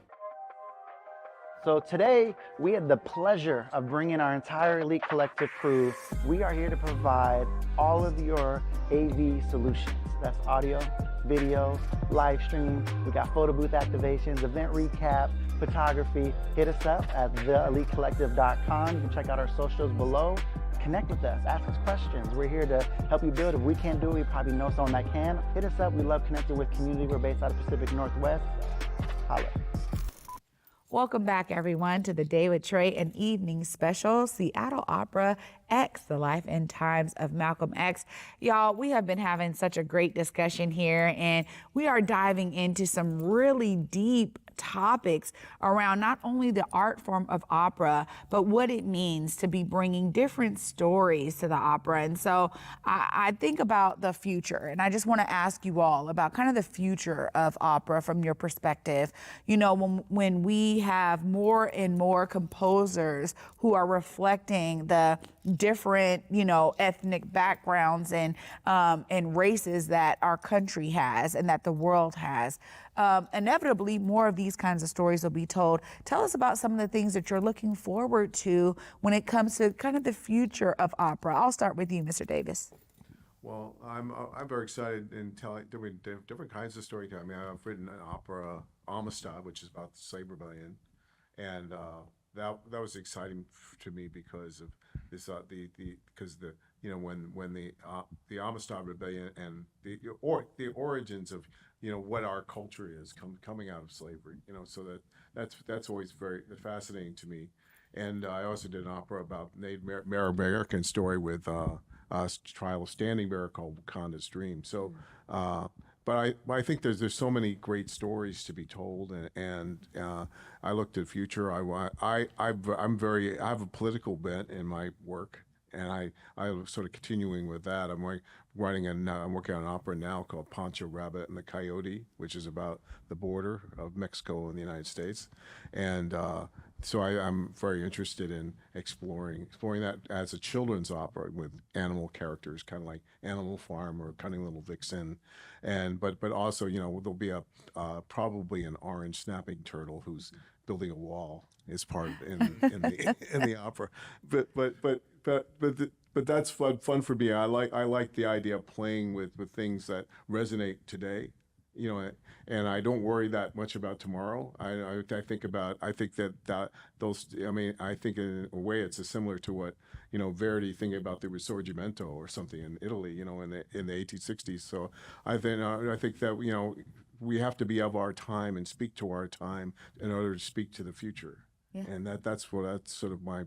[SPEAKER 7] So today, we had the pleasure of bringing our entire Elite Collective crew. We are here to provide all of your AV solutions. That's audio, video, live stream. We got photo booth activations, event recap, photography. Hit us up at theelitecollective.com. You can check out our socials below. Connect with us, ask us questions. We're here to help you build. If we can't do it, we probably know someone that can. Hit us up. We love connecting with community. We're based out of Pacific Northwest. Holla.
[SPEAKER 1] Welcome back, everyone, to the Day with Trae, an evening special, Seattle Opera X, the life and times of Malcolm X. Y'all, we have been having such a great discussion here, and we are diving into some really deep topics around not only the art form of opera, but what it means to be bringing different stories to the opera. And so I think about the future, and I just want to ask you all about kind of the future of opera from your perspective. You know, when we have more and more composers who are reflecting the different, you know, ethnic backgrounds and races that our country has and that the world has. Inevitably, more of these kinds of stories will be told. Tell us about some of the things that you're looking forward to when it comes to kind of the future of opera. I'll start with you, Mr. Davis.
[SPEAKER 2] Well, I'm very excited in telling different kinds of storytelling. I mean, I've written an opera, Amistad, which is about the slave rebellion, and that was exciting to me because of this because the you know when the Amistad rebellion and the origins of what our culture is coming out of slavery. So that's always very fascinating to me. And I also did an opera about Native American story with a trial of standing bearer called Wakanda's Dream. So, but I think there's so many great stories to be told, and I look to the future. I have a political bent in my work, and I'm sort of continuing with that. I'm working on an opera now called Pancho Rabbit and the Coyote, which is about the border of Mexico and the United States, and so I'm very interested in exploring that as a children's opera with animal characters, kind of like Animal Farm or Cunning Little Vixen, but also there'll be probably an orange snapping turtle who's building a wall as part of in the opera, but that's fun for me. I like the idea of playing with things that resonate today. And I don't worry that much about tomorrow. I think that those. I mean, I think in a way it's similar to what Verdi thinking about the Risorgimento or something in Italy. In the 1860s. So I think that we have to be of our time and speak to our time in order to speak to the future. Yeah. And that's sort of my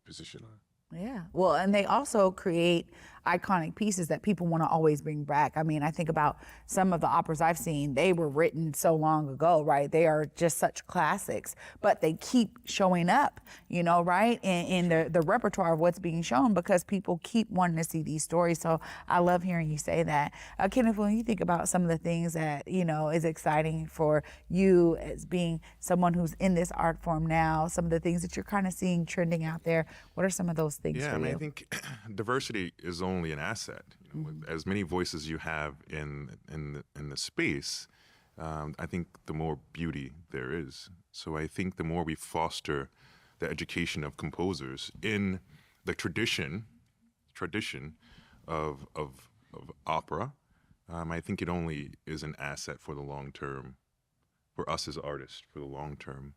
[SPEAKER 2] position on it.
[SPEAKER 1] Yeah. Well, and they also create iconic pieces that people want to always bring back. I mean, I think about some of the operas I've seen, they were written so long ago, right? They are just such classics, but they keep showing up, right? In the repertoire of what's being shown because people keep wanting to see these stories. So I love hearing you say that. Kenneth, when you think about some of the things that, is exciting for you as being someone who's in this art form now, some of the things that you're kind of seeing trending out there, what are some of those things for you?
[SPEAKER 3] I think diversity is only an asset. With as many voices you have in the space, I think the more beauty there is. So I think the more we foster the education of composers in the tradition of opera, I think it only is an asset for the long term, for us as artists, for the long term.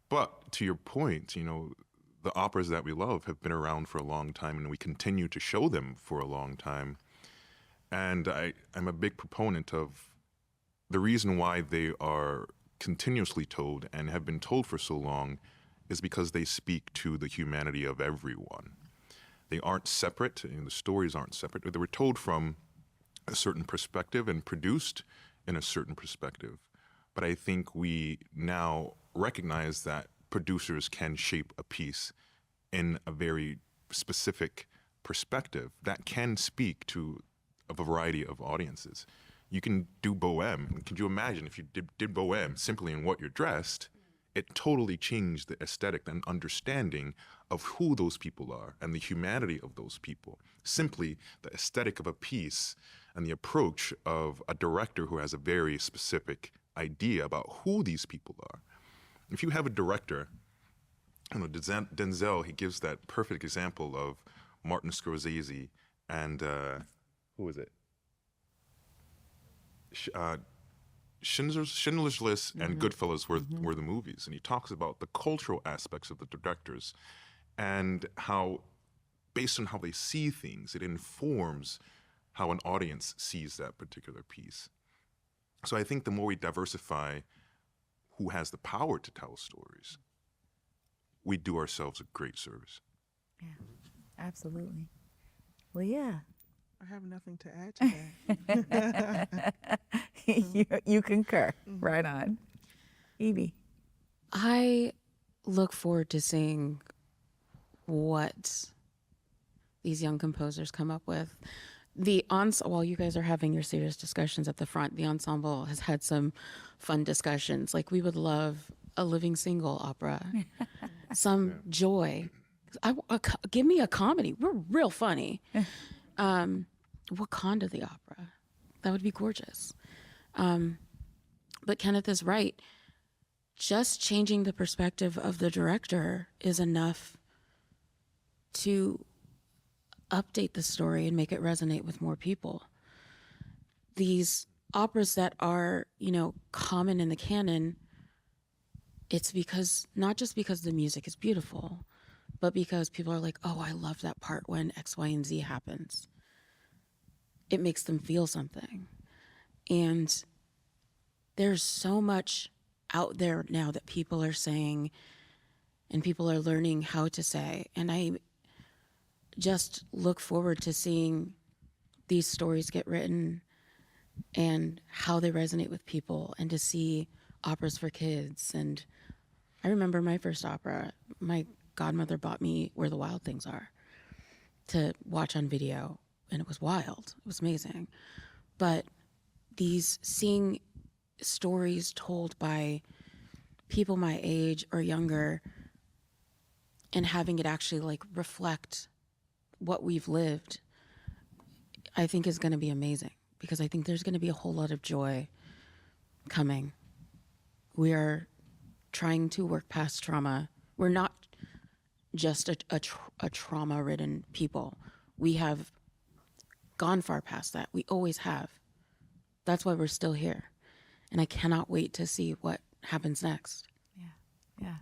[SPEAKER 3] But to your point, the operas that we love have been around for a long time, and we continue to show them for a long time. And I'm a big proponent of the reason why they are continuously told and have been told for so long is because they speak to the humanity of everyone. They aren't separate, the stories aren't separate. They were told from a certain perspective and produced in a certain perspective. But I think we now recognize that producers can shape a piece in a very specific perspective that can speak to a variety of audiences. You can do Bohème. Could you imagine if you did Bohème simply in what you're dressed? It totally changed the aesthetic and understanding of who those people are and the humanity of those people. Simply the aesthetic of a piece and the approach of a director who has a very specific idea about who these people are. If you have a director, Denzel, he gives that perfect example of Martin Scorsese and who is it? Schindler's List and Goodfellas were the movies, and he talks about the cultural aspects of the directors and how, based on how they see things, it informs how an audience sees that particular piece. So I think the more we diversify who has the power to tell stories, we do ourselves a great service.
[SPEAKER 1] Yeah. Absolutely. Leah.
[SPEAKER 4] I have nothing to add to that.
[SPEAKER 1] you concur. Right on. Evie.
[SPEAKER 5] I look forward to seeing what these young composers come up with. While you guys are having your serious discussions at the front, the ensemble has had some fun discussions. Like, we would love a living single opera, some joy. Give me a comedy. We're real funny. Wakanda the opera. That would be gorgeous. But Kenneth is right. Just changing the perspective of the director is enough to update the story and make it resonate with more people. These operas that are, common in the canon, it's because, not just because the music is beautiful, but because people are like, oh, I love that part when X, Y, and Z happens. It makes them feel something. And there's so much out there now that people are saying and people are learning how to say. And I just look forward to seeing these stories get written and how they resonate with people, and to see operas for kids. And I remember my first opera, my godmother bought me Where the Wild Things Are to watch on video, and it was wild. It was amazing. But seeing stories told by people my age or younger, and having it actually reflect what we've lived, I think is going to be amazing, because I think there's going to be a whole lot of joy coming. We are trying to work past trauma. We're not just a trauma-ridden people. We have gone far past that. We always have. That's why we're still here. And I cannot wait to see what happens next.
[SPEAKER 1] Yeah.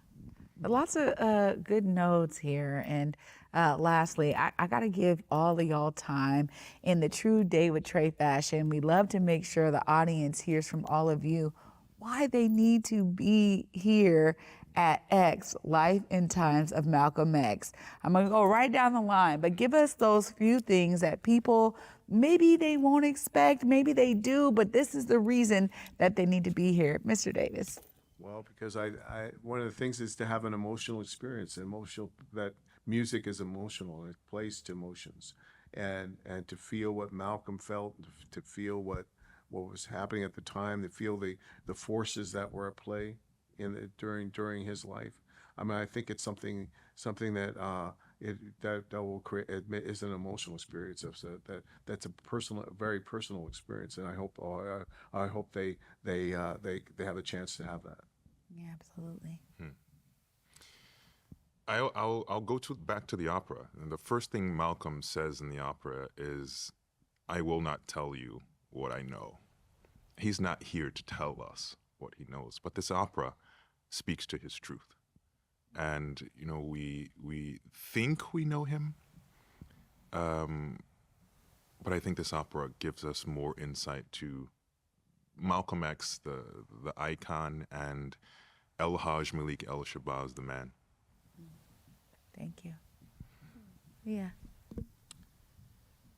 [SPEAKER 1] Lots of good notes here. And lastly, I got to give all of y'all time in the true Day with Trae fashion. We love to make sure the audience hears from all of you why they need to be here at X, Life and Times of Malcolm X. I'm going to go right down the line, but give us those few things that people, maybe they won't expect, maybe they do, but this is the reason that they need to be here. Mr. Davis.
[SPEAKER 2] Well, because one of the things is to have an emotional experience, that music is emotional, and it plays to emotions, and to feel what Malcolm felt, to feel what was happening at the time, to feel the forces that were at play during his life. I mean, I think it's something that that will create, is an emotional experience. That's a very personal experience, and I hope they have a chance to have that.
[SPEAKER 1] Yeah, absolutely.
[SPEAKER 3] I'll go back to the opera. And the first thing Malcolm says in the opera is, "I will not tell you what I know." He's not here to tell us what he knows, but this opera speaks to his truth. And we think we know him, but I think this opera gives us more insight to Malcolm X, the icon, and El Hajj Malik El Shabazz, the man.
[SPEAKER 1] Thank you. Yeah.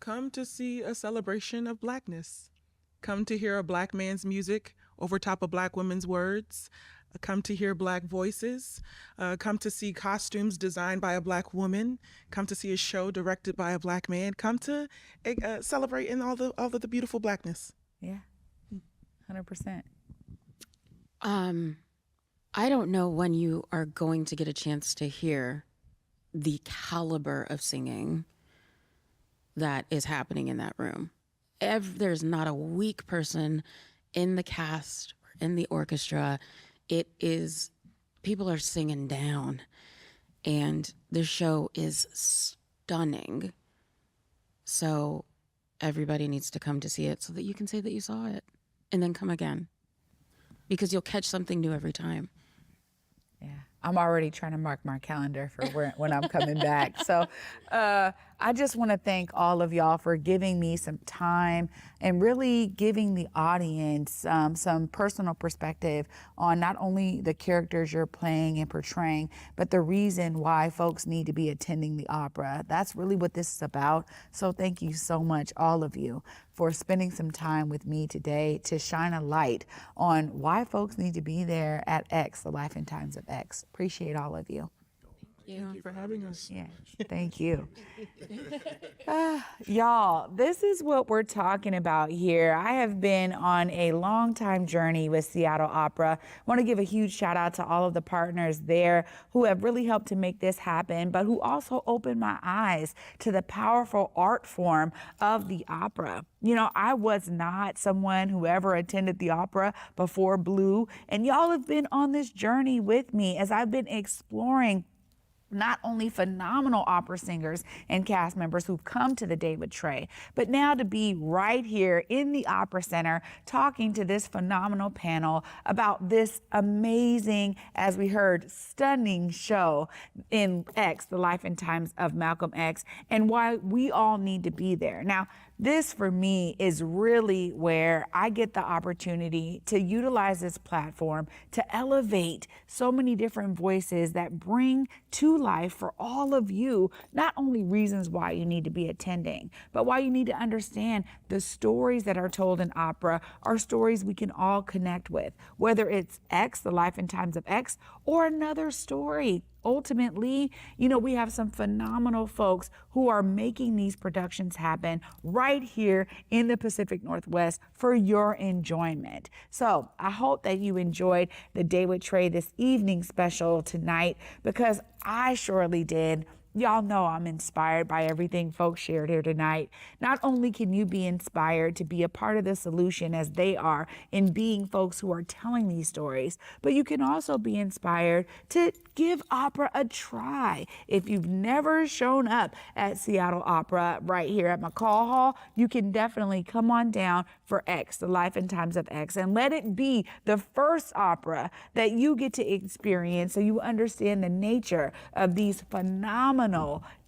[SPEAKER 4] Come to see a celebration of Blackness. Come to hear a Black man's music over top of Black women's words. Come to hear Black voices. Come to see costumes designed by a Black woman. Come to see a show directed by a Black man. Come to celebrate in all of the beautiful Blackness.
[SPEAKER 1] Yeah. 100%.
[SPEAKER 5] I don't know when you are going to get a chance to hear the caliber of singing that is happening in that room. There's not a weak person in the cast or in the orchestra. It is, people are singing down, and the show is stunning. So everybody needs to come to see it so that you can say that you saw it, and then come again, because you'll catch something new every time.
[SPEAKER 1] Yeah, I'm already trying to mark my calendar for when I'm coming back. So I just want to thank all of y'all for giving me some time and really giving the audience some personal perspective on not only the characters you're playing and portraying, but the reason why folks need to be attending the opera. That's really what this is about. So thank you so much, all of you, for spending some time with me today to shine a light on why folks need to be there at X, The Life and Times of X. Appreciate all of you.
[SPEAKER 4] Thank you for having us.
[SPEAKER 1] Yeah, thank you. Y'all, this is what we're talking about here. I have been on a long time journey with Seattle Opera. I want to give a huge shout out to all of the partners there who have really helped to make this happen, but who also opened my eyes to the powerful art form of the opera. You know, I was not someone who ever attended the opera before Blue, and y'all have been on this journey with me as I've been exploring not only phenomenal opera singers and cast members who've come to the Day with Trae, but now to be right here in the Opera Center talking to this phenomenal panel about this amazing, as we heard, stunning show in X, The Life and Times of Malcolm X, and why we all need to be there. Now, this for me is really where I get the opportunity to utilize this platform to elevate so many different voices that bring to life for all of you, not only reasons why you need to be attending, but why you need to understand the stories that are told in opera are stories we can all connect with, whether it's X, The Life and Times of X, or another story. Ultimately, you know, we have some phenomenal folks who are making these productions happen right here in the Pacific Northwest for your enjoyment. So I hope that you enjoyed the Day with Trae this evening special tonight, because I surely did. Y'all know I'm inspired by everything folks shared here tonight. Not only can you be inspired to be a part of the solution as they are in being folks who are telling these stories, but you can also be inspired to give opera a try. If you've never shown up at Seattle Opera right here at McCall Hall, you can definitely come on down for X, The Life and Times of X, and let it be the first opera that you get to experience so you understand the nature of these phenomenal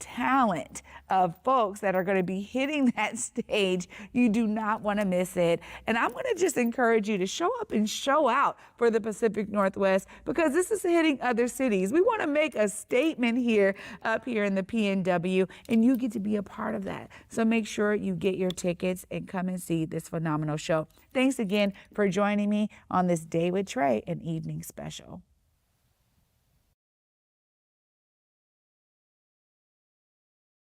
[SPEAKER 1] talent of folks that are going to be hitting that stage. You do not want to miss it. And I'm going to just encourage you to show up and show out for the Pacific Northwest, because this is hitting other cities. We want to make a statement here up here in the PNW, and you get to be a part of that. So make sure you get your tickets and come and see this phenomenal show. Thanks again for joining me on this Day with Trae, an evening special.